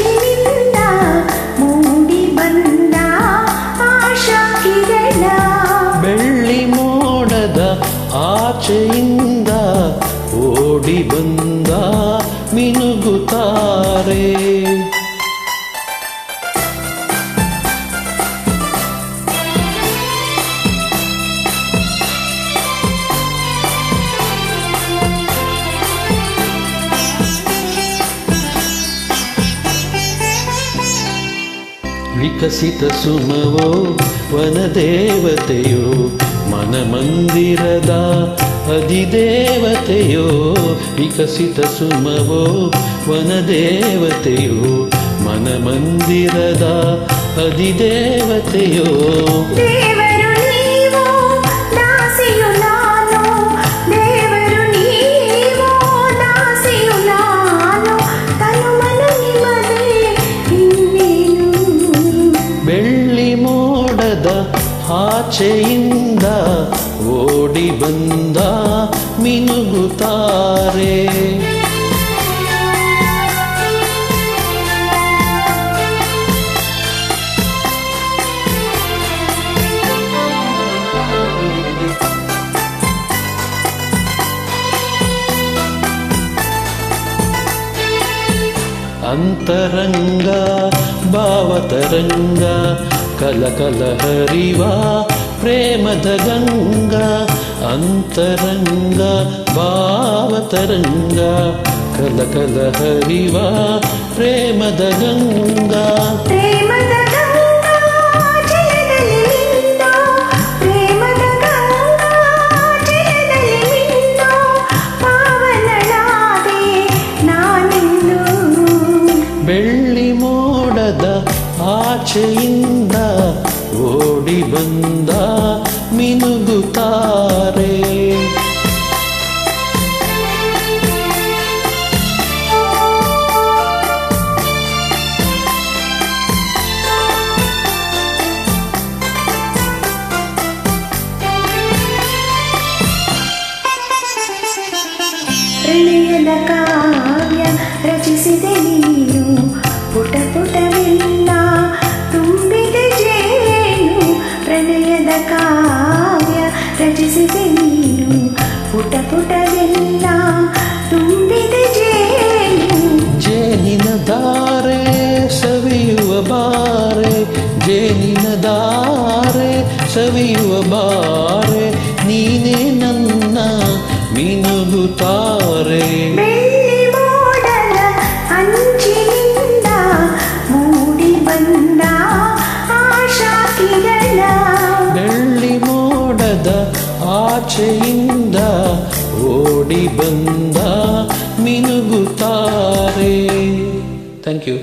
ಅಂಚಿನಿಂದ ಮೂಡಿ ಬಂದ ಆಶಾ ಕಿರಣ ಬೆಳ್ಳಿ ಮೋಡದ ಆಚೆಯಿಂದ ಓಡಿ ಬಂದ ಮಿನುಗುತ್ತಾರೆ ವಿಕಸಿತ ಸುಮವೋ ವನದೇವತೆಯೋ ಮನಮಂದಿರದ ಅಧಿದೇವತೆಯೋ ವಿಕಸಿತ ಸುಮವೋ ವನದೇವತೆಯೋ ಮನಮಂದಿರದ ಅಧಿದೇವತೆಯೋ ದೇವರು ನೀವು ದಾಸಿಯು ನಾನು ದೇವರು ನೀವು ದಾಸಿಯು ನಾನು ತನು ಮನ ನಿಮ್ಮದೇ ಇನ್ನೇನು ಬೆಳ್ಳಿ ಮೋಡದ ಆಚೆಯಿಂದ ಓಡಿ ಬಂದ ಮಿನುಗುತ್ತಾರೆ ಅಂತರಂಗ ಭಾವತರಂಗ ಕಲಕಲ ಹರಿವ ಪ್ರೇಮದ ಗಂಗಾ ಅಂತರಂಗ ಭಾವತರಂಗ ಕಲಕಲ ಹರಿವ ಪ್ರೇಮದ ಗಂಗಾ ಪ್ರೇಮದ ಗಂಗಾ ಜಲದಲ್ಲಿ ಮಿಂದು ಪ್ರೇಮದ ಗಂಗಾ ಜಲದಲ್ಲಿ ಮಿಂದು ಪಾವನಳಾದೆ ನಾನಿಂದು ಬೆಳ್ಳಿ ಮೋಡದ ಆಚೆಯಿಂದ ಓಡಿ ಬಂದ ಮಿನುಗುತ್ತಾರೆ ಪ್ರಣಯದ ಕಾವ್ಯ ರಚಿಸಿದೆ ನೀನು ಪುಟ ಪುಟವೆಲ್ಲ ತುಂಬಿದೆ ಜೇನು ಪ್ರಣಯದ ಕಾವ್ಯ ರಚಿಸಿದೆ ನೀನು ಪುಟ ಪುಟವೆಲ್ಲ ತುಂಬಿದೆ ಜೇನು ಜೇನಿನ ಧಾರೆ ಸವಿಯುವ ಬಾರೆ ಜೇನಿನ ಧಾರೆ ಸವಿಯುವ ಬಾರೆ ನೀನೇ ನನ್ನ ಮಿನುಗುತ್ತಾರೆ ಬೆಳ್ಳಿ ಮೋಡದ ಅಂಚಿನಿಂದ ಮೂಡಿ ಬಂದ ಆಶಾ ಕಿರಣ ಬೆಳ್ಳಿ ಮೋಡದ ಆಚೆಯಿಂದ ಓಡಿ ಬಂದ ಮಿನುಗುತ್ತಾರೆ. Thank you.